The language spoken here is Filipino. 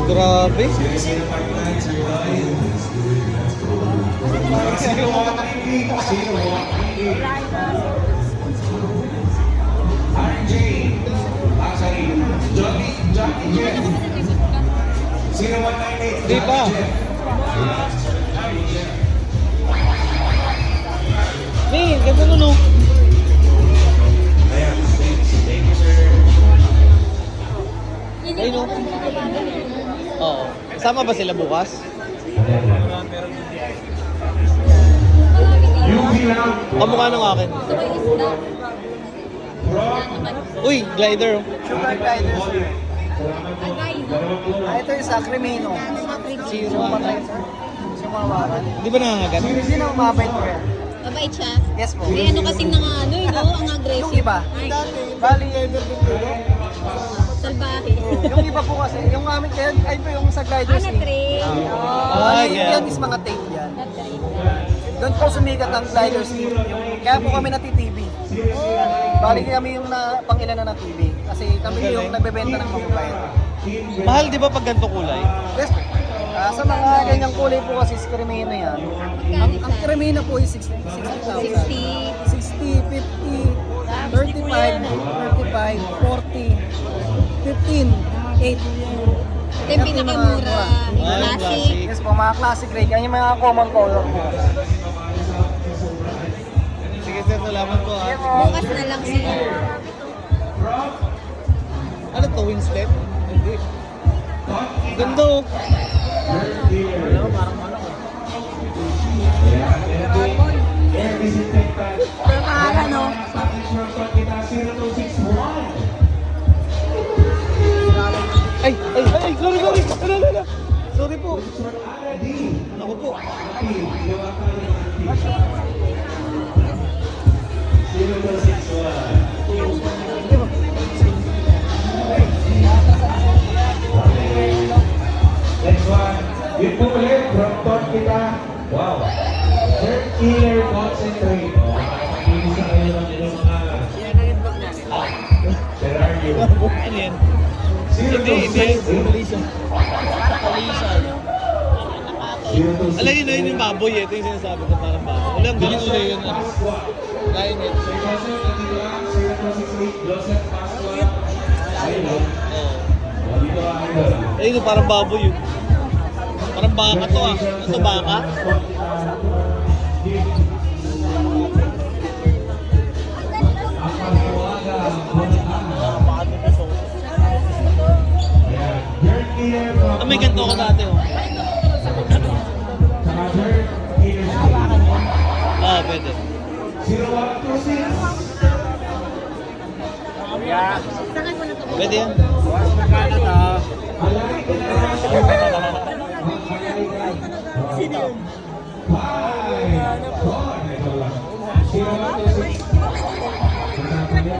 Grabe. Di pa. Nih, ganda nun no. Ay no. Oo. Kasama ba sila bukas? Kamukha ng akin. Uy, glider. Sugar glider. Ito yung sa Cremino. Zero. Sumawaran. Di ba nangangagat? Hindi na umabay ko yan. Mabait siya? Yes po. May ano kasing nang ano, ang aggressive. Yung iba. Bali, Salbahe. yung iba po kasi, yung amin kaya, ay po yung sa glider swing. Na-train. Ay, Yan is mga tape yan. Doon po sumikat ang glider swing. Kaya po kami natitv. Bali kami yung pangilan na TV. Kasi kami yung nagbebenta ng mobile. Mahal di ba pag ganito kulay? Yes po. Sa mga ganyang kulay po kasi sa Cremino yan. Ang Cremino po is 60,000. 60, 50, 35, 35, 40, 15, 8. Ito yung pinakamura. Ay, Classic. Yes po, mga classic grade. Yan yung mga common color po. Sige sir, salamat po ah. Bukas na lang siya. Ano to, wing step? Hindi. Ganda oh. Pero mahal no? Ay, sorry. Ala. Sorry po. Ako po. Next one. Yun po ulit, from Ton kita. Wow. Third killer concentrate. Nakakapili sa kayo ng ilang mga Ferrari. Ano yan? Hindi. Kalisa. Alam yun, yun yung baboy eh. Ito yung sinasabi ko parang baboy. Wala, ang galing ulit yun. Lain yun. Joseph Pascual. Ayun o. Oo. Dito ang idol. Ayun yung parang baboy yun. Parang baka to ah. Ito baka? Ah, may ganito ako dati oh. Ah, pwede. 0126. Yeah. Pwede yan. Sino yun?